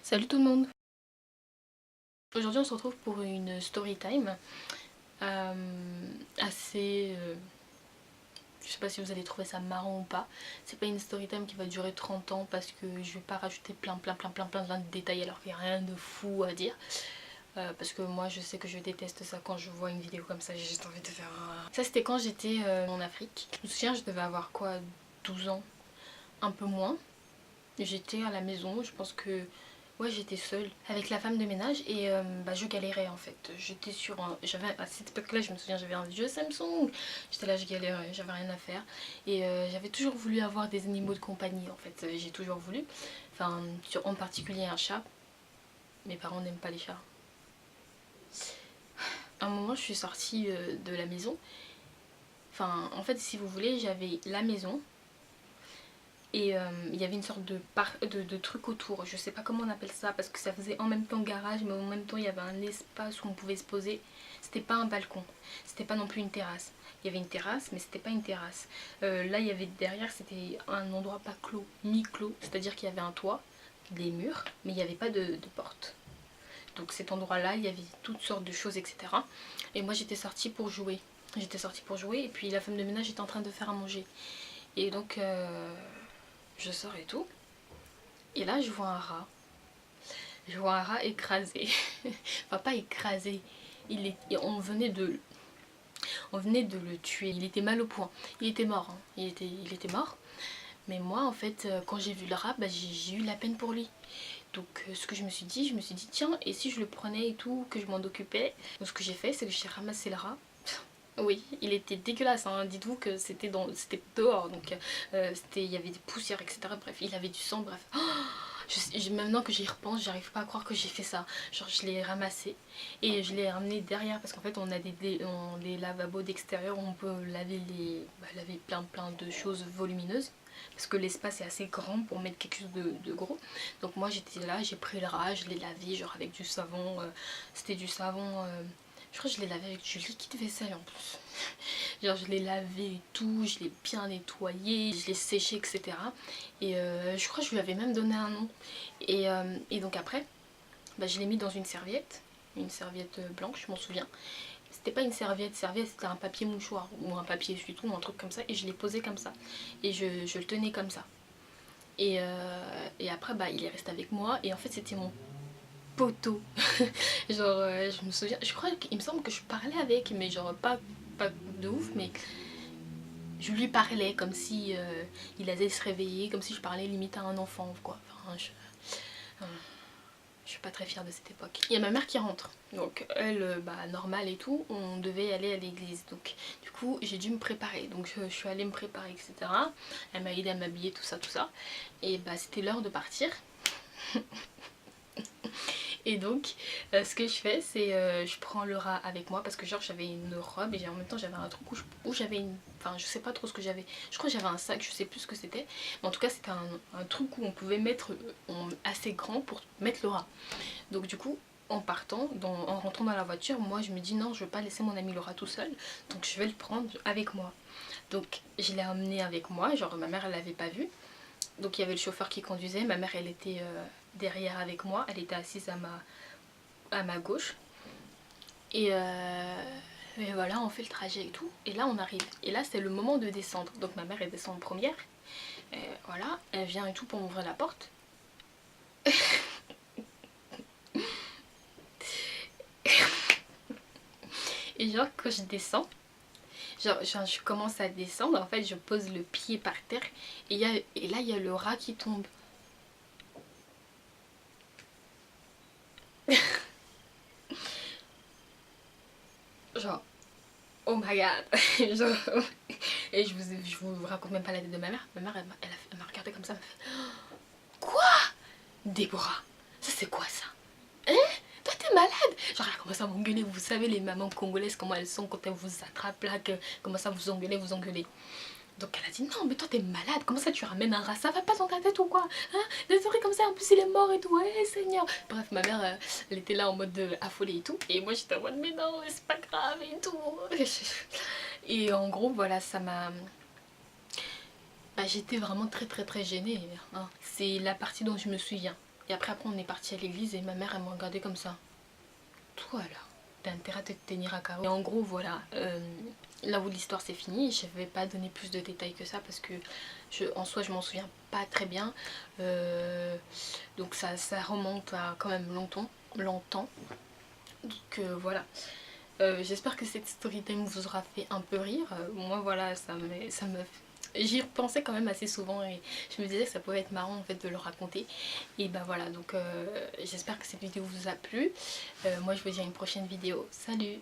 Salut tout le monde. Aujourd'hui on se retrouve pour une story time assez... je sais pas si vous allez trouver ça marrant ou pas. C'est pas une story time qui va durer 30 ans parce que je vais pas rajouter plein de détails alors qu'il n'y a rien de fou à dire. Parce que moi je sais que je déteste ça quand je vois une vidéo comme ça, j'ai juste envie de faire... Ça c'était quand j'étais en Afrique. Je me souviens, je devais avoir quoi, 12 ans, un peu moins. J'étais à la maison, je pense que... Ouais, j'étais seule avec la femme de ménage et je galérais en fait. J'étais sur un... À cette époque-là, je me souviens, j'avais un vieux Samsung. J'étais là, je galérais, j'avais rien à faire. Et j'avais toujours voulu avoir des animaux de compagnie en fait. J'ai toujours voulu. Enfin, en particulier un chat. Mes parents n'aiment pas les chats. À un moment, je suis sortie de la maison. Enfin, en fait, si vous voulez, j'avais la maison. Et il y avait une sorte de truc autour, je sais pas comment on appelle ça parce que ça faisait en même temps garage mais en même temps il y avait un espace où on pouvait se poser. C'était pas un balcon, c'était pas non plus une terrasse. Il y avait une terrasse mais c'était pas une terrasse. Là il y avait derrière, c'était un endroit pas clos, mi-clos, c'est-à-dire qu'il y avait un toit, des murs mais il n'y avait pas de porte. Donc cet endroit là il y avait toutes sortes de choses etc. Et moi j'étais sortie pour jouer. J'étais sortie pour jouer et puis la femme de ménage était en train de faire à manger. Et donc je sors et tout. Et là, je vois un rat. Je vois un rat écrasé. Enfin, pas écrasé. On venait de le tuer. Il était mal au point. Il était mort. Hein. Il était mort. Mais moi, en fait, quand j'ai vu le rat, j'ai eu la peine pour lui. Donc, ce que je me suis dit, tiens, et si je le prenais et tout, que je m'en occupais. Donc, ce que j'ai fait, c'est que j'ai ramassé le rat. Oui, il était dégueulasse, hein. Dites-vous que c'était dehors, donc il y avait des poussières, etc. Bref, il avait du sang, bref. Oh, maintenant que j'y repense, j'arrive pas à croire que j'ai fait ça. Genre, je l'ai ramassé et je l'ai ramené derrière parce qu'en fait, on a des lavabos d'extérieur où on peut laver, laver plein de choses volumineuses. Parce que l'espace est assez grand pour mettre quelque chose de gros. Donc moi j'étais là, j'ai pris le rat, je l'ai lavé genre avec du savon. C'était du savon... je crois que je l'ai lavé avec du liquide vaisselle en plus. Genre je l'ai lavé et tout, je l'ai bien nettoyé, je l'ai séché etc. Et je crois que je lui avais même donné un nom. Et donc après, je l'ai mis dans une serviette blanche, je m'en souviens. C'était pas une serviette, c'était un papier mouchoir ou un papier essuie-tout ou un truc comme ça. Et je l'ai posé comme ça. Et je le tenais comme ça. Et après il est resté avec moi et en fait c'était mon poteau. Genre je me souviens, je crois qu'il me semble que je parlais avec, mais genre pas de ouf, mais je lui parlais comme si il allait se réveiller, comme si je parlais limite à un enfant quoi. Enfin, je suis pas très fière de cette époque. Il y a ma mère qui rentre, donc elle, normal et tout, on devait aller à l'église, donc du coup j'ai dû me préparer, donc je suis allée me préparer etc. Elle m'a aidé à m'habiller tout ça, et c'était l'heure de partir. Et donc ce que je fais c'est je prends le rat avec moi parce que genre j'avais une robe et en même temps j'avais un truc où j'avais une... Enfin je sais pas trop ce que j'avais. Je crois que j'avais un sac, je sais plus ce que c'était. Mais en tout cas c'était un truc où on pouvait mettre assez grand pour mettre le rat. Donc du coup en partant, en rentrant dans la voiture, moi je me dis non je veux pas laisser mon ami le rat tout seul. Donc je vais le prendre avec moi. Donc je l'ai emmené avec moi, genre ma mère elle l'avait pas vu. Donc il y avait le chauffeur qui conduisait, ma mère elle était derrière avec moi, elle était assise à ma gauche. Et voilà, on fait le trajet et tout. Et là on arrive. Et là c'est le moment de descendre. Donc ma mère elle descend en première. Et voilà, elle vient et tout pour m'ouvrir la porte. Et genre quand je descends, genre je commence à descendre, en fait je pose le pied par terre. Et là il y a le rat qui tombe. Genre oh my god. Genre, et je vous raconte même pas la tête de ma mère. Ma mère elle m'a regardé comme ça, elle m'a fait quoi Déborah, ça c'est quoi ça? Hein? Toi t'es malade? Genre elle a commencé à m'engueuler, vous savez les mamans congolaises comment elles sont quand elles vous attrapent là, comment ça vous engueuler. Donc elle a dit non mais toi t'es malade, comment ça tu ramènes un rat, ça va pas dans ta tête ou quoi? Hein? Désolé comme ça, en plus il est mort et tout, ouais Seigneur. Bref ma mère elle était là en mode affolée et tout, et moi j'étais en mode mais non c'est pas grave et tout. Et en gros voilà ça m'a... j'étais vraiment très gênée, hein. C'est la partie dont je me souviens. Et après on est parti à l'église et ma mère elle me regardait comme ça. Toi là, t'as intérêt à te tenir à carreau. Et en gros voilà, là où l'histoire s'est finie, je vais pas donner plus de détails que ça parce que en soi je m'en souviens pas très bien. Donc ça remonte à quand même longtemps. Donc voilà. J'espère que cette story time vous aura fait un peu rire. Moi voilà, j'y repensais quand même assez souvent et je me disais que ça pouvait être marrant en fait de le raconter. Et bah voilà, donc j'espère que cette vidéo vous a plu. Moi je vous dis à une prochaine vidéo. Salut!